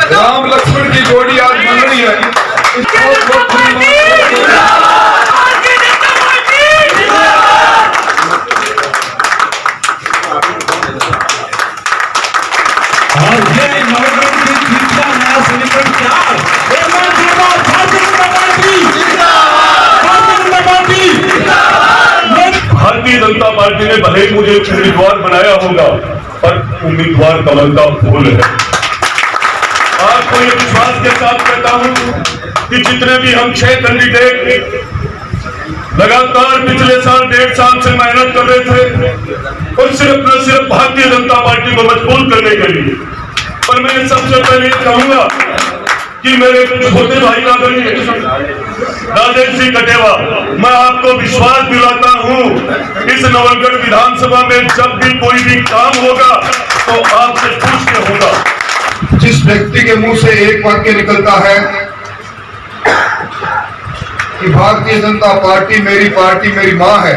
राम लक्ष्मण की जोड़ी आज बन रही है। भारतीय जनता पार्टी ने भले ही मुझे उम्मीदवार बनाया होगा, पर उम्मीदवार कमल का फूल है। आपको ये विश्वास के साथ कहता हूं कि जितने भी हम 6 कैंडिडेट लगातार पिछले साल 1.5 साल से मेहनत कर रहे थे और सिर्फ न सिर्फ भारतीय जनता पार्टी को मजबूत करने के लिए, पर मैं सबसे पहले कहूंगा कि मेरे छोटे भाई राजेश सिंह कटेवा, मैं आपको विश्वास दिलाता हूं इस नवलगढ़ विधानसभा में जब भी कोई भी काम होगा तो आपसे पूछ के होगा। जिस व्यक्ति के मुंह से एक वाक्य निकलता है कि भारतीय जनता पार्टी मेरी मां है,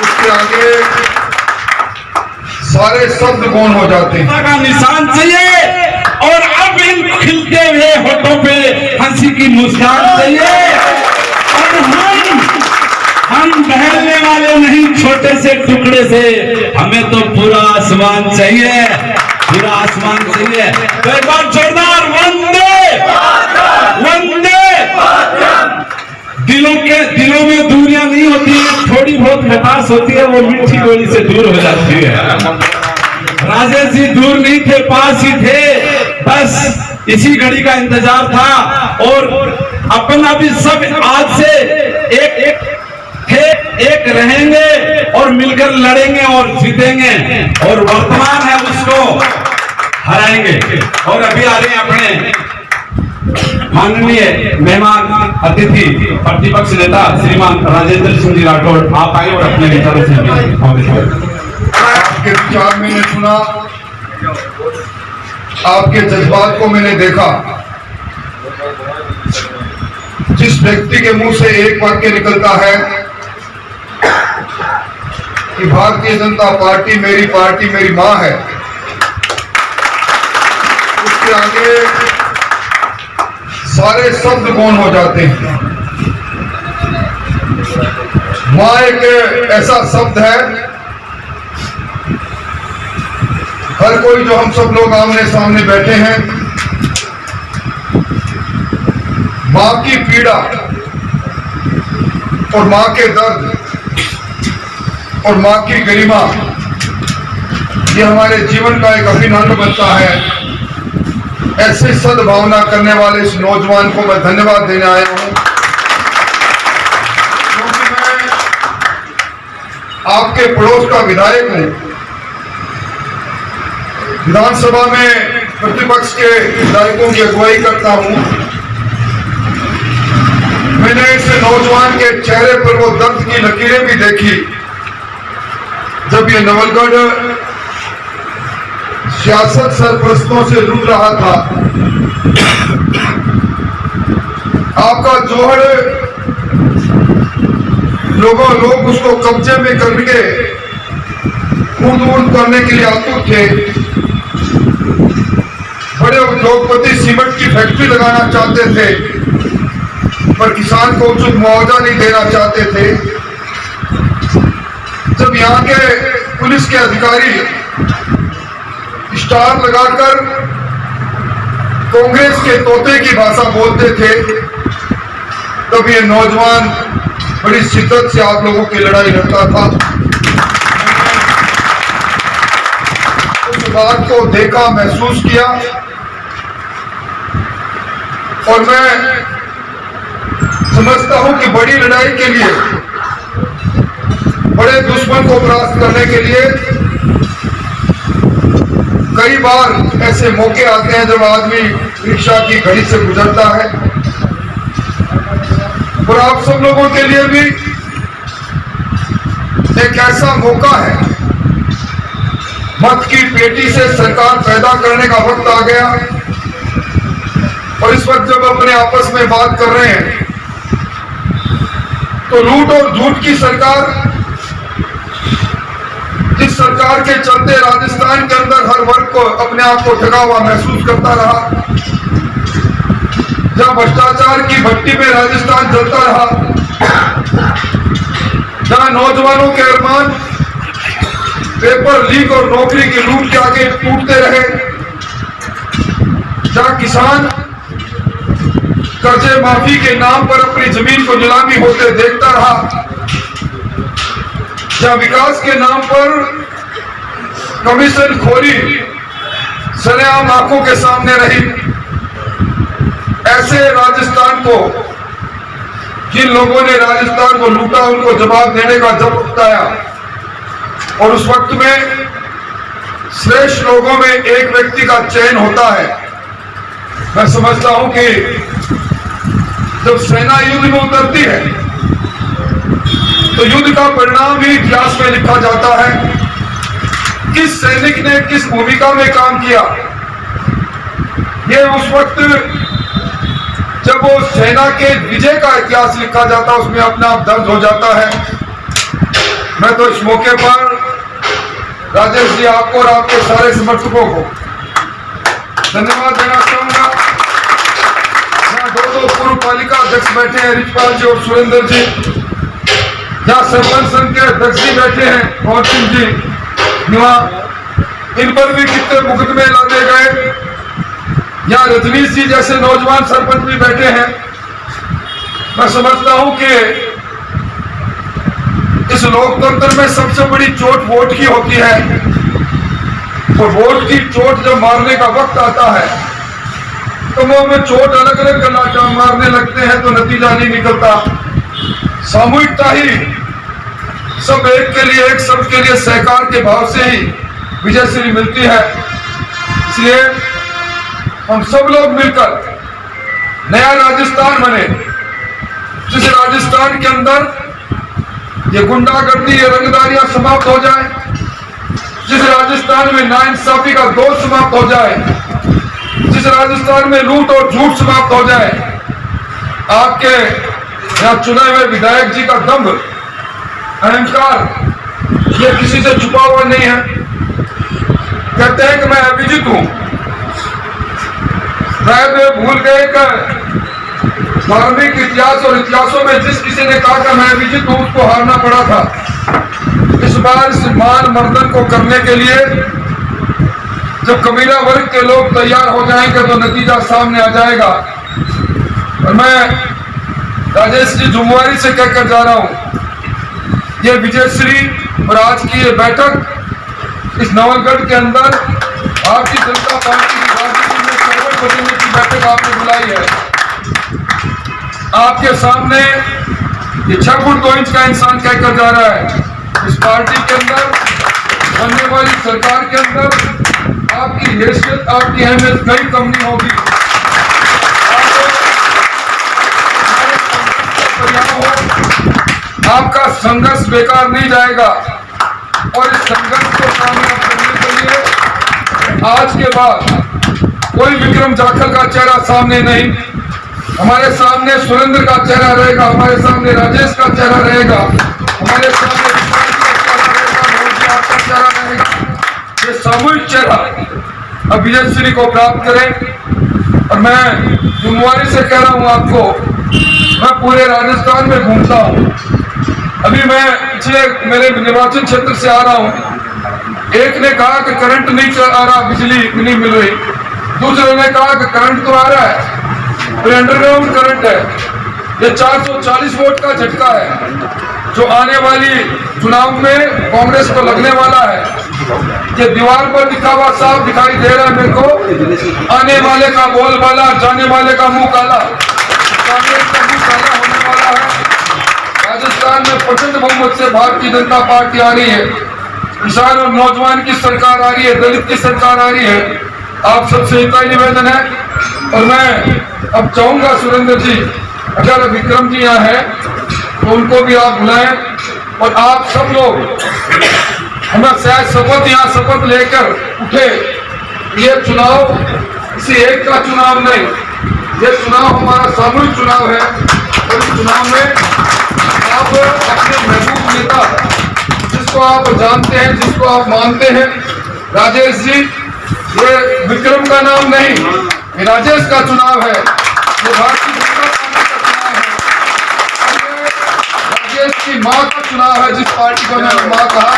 उसके आगे सारे शब्द गौण हो जाते हैं। का निशान चाहिए और अब इन खिलते हुए होठों पे हंसी की मुस्कान चाहिए। और हम बहलने वाले नहीं, छोटे से टुकड़े से, हमें तो पूरा आसमान चाहिए, पूरा आसमान चाहिए। तो एक बार जोरदार वंदे वंदे। दिलों में दूरियां नहीं होती है, थोड़ी बहुत खटास होती है, वो मीठी गोली से दूर हो जाती है। राजेश जी दूर नहीं थे, पास ही थे, बस इसी घड़ी का इंतजार था। और अपना भी सब आज से एक रहेंगे और मिलकर लड़ेंगे और जीतेंगे, और वर्तमान है उसको हराएंगे। और अभी आ रहे हैं अपने माननीय मेहमान अतिथि प्रतिपक्ष नेता श्रीमान राजेंद्र सिंह जी राठौड़, आप आए और अपने विचारों से आपके विचार मैंने सुना, आपके जज्बात को मैंने देखा। जिस व्यक्ति के मुंह से एक वाक्य निकलता है कि भारतीय जनता पार्टी मेरी मां है, उसके आगे सारे शब्द गौण हो जाते हैं। मां एक ऐसा शब्द है, हर कोई जो हम सब लोग आमने सामने बैठे हैं, मां की पीड़ा और मां के दर्द और मां की गरिमा, ये हमारे जीवन का एक अभिन्न अंग बनता है। ऐसे सद्भावना करने वाले इस नौजवान को मैं धन्यवाद देने आया हूं, क्योंकि मैं आपके पड़ोस का विधायक हूं। विधानसभा में प्रतिपक्ष के विधायकों की अगुवाई करता हूं। मैंने इस नौजवान के चेहरे पर वो दर्द की लकीरें भी देखी जब ये नवलगढ़ सियासत सरपरस्तों से लूट रहा था। आपका जोहड़ लोग उसको कब्जे में करके कूद करने के लिए आतुर थे। बड़े उद्योगपति सीमेंट की फैक्ट्री लगाना चाहते थे, पर किसान को उचित मुआवजा नहीं देना चाहते थे। जब यहाँ के पुलिस के अधिकारी स्टार लगाकर कांग्रेस के तोते की भाषा बोलते थे, तब ये नौजवान बड़ी शिद्दत से आप लोगों की लड़ाई लड़ता था। उस बात को देखा, महसूस किया, और मैं समझता हूं कि बड़ी लड़ाई के लिए, बड़े दुश्मन को परास्त करने के लिए कई बार ऐसे मौके आते हैं जब आदमी रिक्शा की घड़ी से गुजरता है। और आप सब लोगों के लिए भी एक ऐसा मौका है, मत की पेटी से सरकार पैदा करने का वक्त आ गया। और इस वक्त जब अपने आपस में बात कर रहे हैं तो लूट और झूठ की सरकार जिस सरकार के चलते राजस्थान के अंदर हर वर्ग को अपने आप को ठगा हुआ महसूस करता रहा, जहां भ्रष्टाचार की भट्टी में राजस्थान जलता रहा, जहां नौजवानों के अरमान पेपर लीक और नौकरी की लूट के आगे टूटते रहे, जहां किसान कर्जे माफी के नाम पर अपनी जमीन को नीलामी होते देखता रहा, जहां विकास के नाम पर कमीशन खोरी सरेआम आंखों के सामने रही, ऐसे राजस्थान को जिन लोगों ने राजस्थान को लूटा उनको जवाब देने का जब उठाया, और उस वक्त में श्रेष्ठ लोगों में एक व्यक्ति का चयन होता है। मैं समझता हूं कि जब सेना युद्ध में उतरती है तो युद्ध का परिणाम भी इतिहास में लिखा जाता है। किस सैनिक ने किस भूमिका में काम किया, ये उस वक्त जब वो सेना के विजय का इतिहास लिखा जाता है उसमें अपने आप दर्ज हो जाता है। मैं तो इस मौके पर राजेश जी आपको और आपके सारे समर्थकों को धन्यवाद देना चाहूंगा। यहाँ दो पूर्व पालिका अध्यक्ष बैठे हैं, रिचपाल जी और सुरेंद्र जी, यहाँ सरपंच संघ के अध्यक्ष जी बैठे हैं, पवन सिंह जी, इन पर भी कितने मुकदमे लादे गए। यहाँ रजनीश जी जैसे नौजवान सरपंच भी बैठे हैं। मैं समझता हूं कि इस लोकतंत्र में सबसे बड़ी चोट वोट की होती है, और वोट की चोट जब मारने का वक्त आता है तो वो में चोट अलग अलग मारने लगते हैं तो नतीजा नहीं निकलता। सामूहिकता ही सब एक के लिए, एक सब के लिए सहकार के भाव से ही विजय श्री मिलती है। इसलिए हम सब लोग मिलकर नया राजस्थान बने, जिस राजस्थान के अंदर ये गुंडागर्दी, ये रंगदारियां समाप्त हो जाए, जिस राजस्थान में नाइंसाफी का दौर समाप्त हो जाए, जिस राजस्थान में लूट और झूठ समाप्त हो जाए। आपके यहाँ चुने हुए विधायक जी का दम्भ, अहंकार, ये किसी से छुपा हुआ नहीं है। कहते हैं कि मैं अभिजीत हूं, शायद भूल गए कि धार्मिक इतिहास और इतिहासों में जिस किसी ने कहा कि मैं अभिजीत हूं उसको हारना पड़ा था। इस बार इस मान मर्दन को करने के लिए जब कबीला वर्ग के लोग तैयार हो जाएंगे तो नतीजा सामने आ जाएगा। और मैं राजेश जी जुम्मेवारी से कहकर जा रहा हूं, ये विजयश्री और आज की ये बैठक इस नवलगढ़ के अंदर भारतीय जनता पार्टी की राजनीति में सर्वोच्च प्रतिनिधि की बैठक आपने बुलाई है। आपके सामने ये 6 फुट 2 इंच का इंसान कहकर जा रहा है, इस पार्टी के अंदर बनने वाली सरकार के अंदर आपकी हैसियत, आपकी अहमियत कहीं कम नहीं होगी। आपका संघर्ष बेकार नहीं जाएगा, और इस संघर्ष को कामयाब करने के लिए आज के बाद कोई विक्रम जाखल का चेहरा सामने नहीं, हमारे सामने सुरेंद्र का चेहरा रहेगा, हमारे सामने राजेश का चेहरा रहेगा, हमारे सामने आपका चेहरा रहेगा। ये सामूहिक चेहरा अब विजयश्री को प्राप्त करें। और मैं जुम्मेवारी से कह रहा हूं आपको, मैं पूरे राजस्थान में घूमता हूं। अभी मैं पिछले मेरे निर्वाचन क्षेत्र से आ रहा हूं। एक ने कहा कि करंट नहीं आ रहा, बिजली नहीं मिल रही, दूसरे ने कहा कि करंट तो आ रहा है, तो अंडरग्राउंड करंट है। ये 440 वोट का झटका है जो आने वाली चुनाव में कांग्रेस को लगने वाला है। ये दीवार पर लिखा हुआ साफ दिखाई दे रहा है मेरे को, आने वाले का बोलबाला, जाने वाले का मुंह काला। कांग्रेस का मुंह काला होने वाला है। राजस्थान में प्रचंड बहुमत से भारतीय जनता पार्टी आ रही है, किसान और नौजवान की सरकार आ रही है, दलित की सरकार आ रही है। आप सबसे इतना ही निवेदन है, और मैं अब चाहूंगा सुरेंद्र जी, अगर विक्रम जी यहाँ है तो उनको भी आप बुलाएं, और आप सब लोग हमें शायद शपथ यहाँ शपथ लेकर उठे। ये चुनाव किसी एक का चुनाव नहीं, ये चुनाव हमारा सामूहिक चुनाव है, और इस चुनाव में आप अपने महबूब नेता जिस जिसको आप जानते हैं, जिसको आप मानते हैं, राजेश जी, ये विक्रम का नाम नहीं, ये राजेश का चुनाव है, ये भारतीय जनता पार्टी का चुनाव है, और ये राजेश की माँ का चुनाव है, जिस पार्टी को उन्होंने माँ कहा।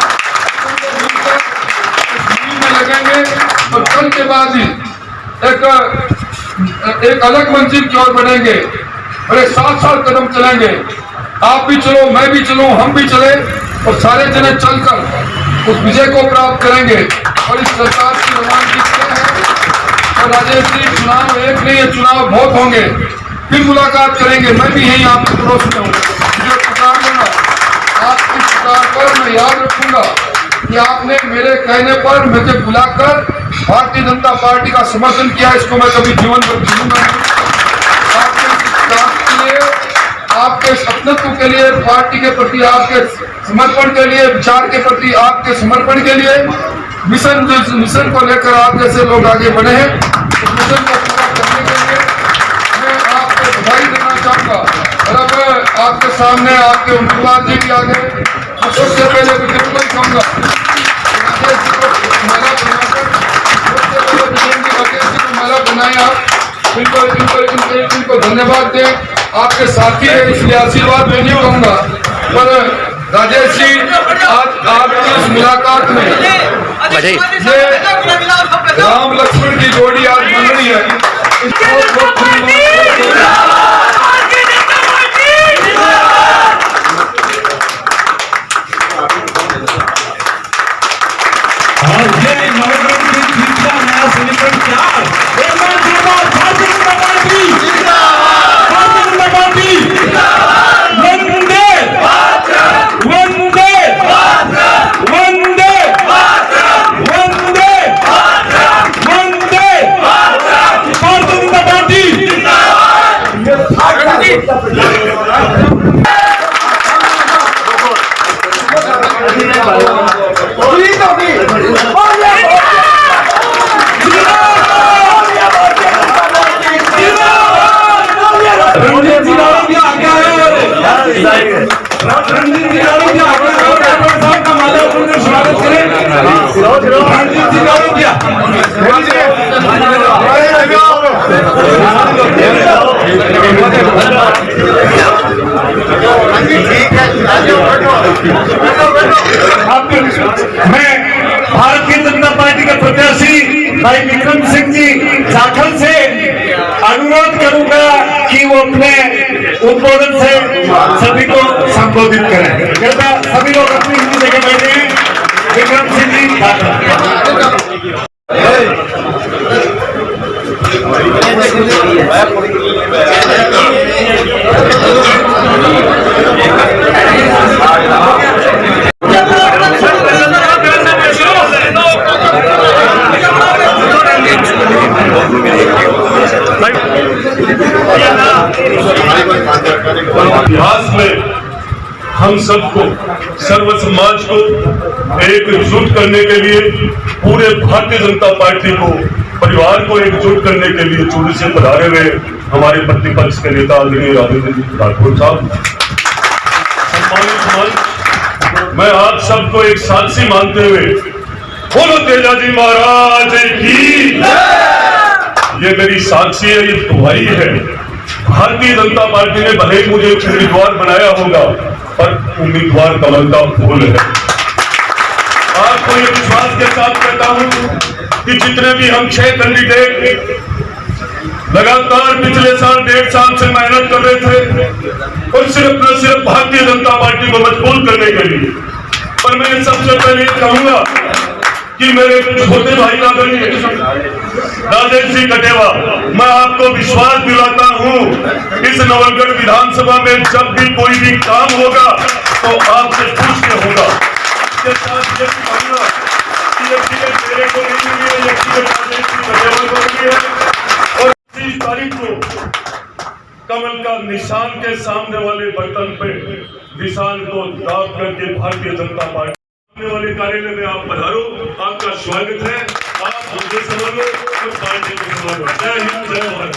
में लगेंगे और कल के बाद ही एक अलग मंजिल की ओर बढ़ेंगे और एक साथ कदम चलेंगे। आप भी चलो, मैं भी चलूं, हम भी चले और सारे जने चलकर उस विजय को प्राप्त करेंगे। और इस सरकार की रवानगी क्या है। और राजेश जी, चुनाव एक नहीं है, चुनाव बहुत होंगे, फिर मुलाकात करेंगे। मैं भी यही आपके पड़ोस में हूँ, मुझे पुकार लूंगा, आपकी पुकार पर मैं याद रखूंगा कि आपने मेरे कहने पर मुझे बुलाकर भारतीय जनता पार्टी का समर्थन किया। इसको मैं कभी जीवन भर भूलूंगा नहीं। आपके काम के लिए, आपके अपनत्व के लिए, पार्टी के प्रति आपके समर्पण के लिए, विचार के प्रति आपके समर्पण के लिए, मिशन को लेकर आप जैसे लोग आगे बढ़े हैं, उस मिशन को पूरा करने के लिए मैं आपको बधाई देना चाहूंगा। और अब आपके सामने आपके उम्मीदवार जी भी आ गए। सबसे पहले विक्रम को ही कहूंगा, राजेश जी को माला बनाकर, सबसे पहले विक्रम जी, राजेश जी को माला बनाए। आप इनको धन्यवाद दें। आपके साथी है, इसलिए आशीर्वाद मैं नहीं कहूंगा, पर राजेश जी, आज आपकी इस मुलाकात में ये राम लक्ष्मण की जोड़ी आज बन रही है। मैं भारतीय जनता पार्टी के प्रत्याशी भाई विक्रम सिंह जी झारखंड से अनुरोध करूंगा कि वो अपने उद्बोधन से सभी को संबोधित करें। कृपया सभी लोग अपनी अपनी जगह बैठे। विक्रम सिंह जी झारखंड। इतिहास में हम सबको, सर्व समाज को एकजुट करने के लिए, पूरे भारतीय जनता पार्टी को, परिवार को एकजुट करने के लिए चूड़ी से पधारे हुए हमारे प्रतिपक्ष के नेता आदरणीय राजेंद्र जी राठौर साहब, सम्मानित मंच, मैं आप सबको एक साक्षी मानते हुए बोलो तेजाजी महाराज की, ये मेरी साक्षी है, ये दुहाई है। भारतीय जनता पार्टी ने भले ही मुझे उम्मीदवार बनाया होगा, पर उम्मीदवार कमल का फूल है। आपको ये विश्वास के साथ कहता हूं कि जितने भी हम 6 कैंडिडेट लगातार पिछले साल 1.5 साल से मेहनत कर रहे थे, और सिर्फ न सिर्फ भारतीय जनता पार्टी को मजबूत करने के लिए, पर मैं सबसे पहले कहूंगा कि मेरे छोटे भाई आदरणीय राजेश जी कटेवा, मैं आपको विश्वास दिलाता हूं, इस नवलगढ़ विधानसभा में जब भी कोई भी काम होगा तो आपसे पूछ के होगा। इसके साथ ये कहूंगा कि ये टिकट मेरे को नहीं मिली है, ये टिकट राजेश जी कटेवा को मिली है। और 30 तारीख को कमल का निशान के सामने वाले बटन पे निशान को दाग करके भारतीय जनता पार्टी वाले कार्यालय में आप पधारो। आपका स्वागत है। आप मुझे संभालो और पार्टी को संभालो। जय हिंद, जय भारत।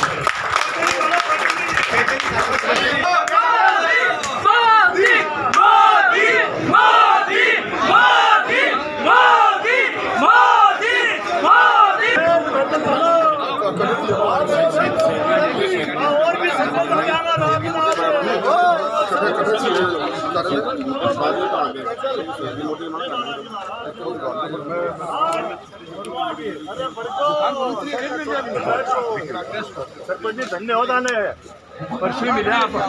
मोदी मोदी मोदी मोदी सरपंच जी धन्यवाद आले पर्ची मिल्या आपण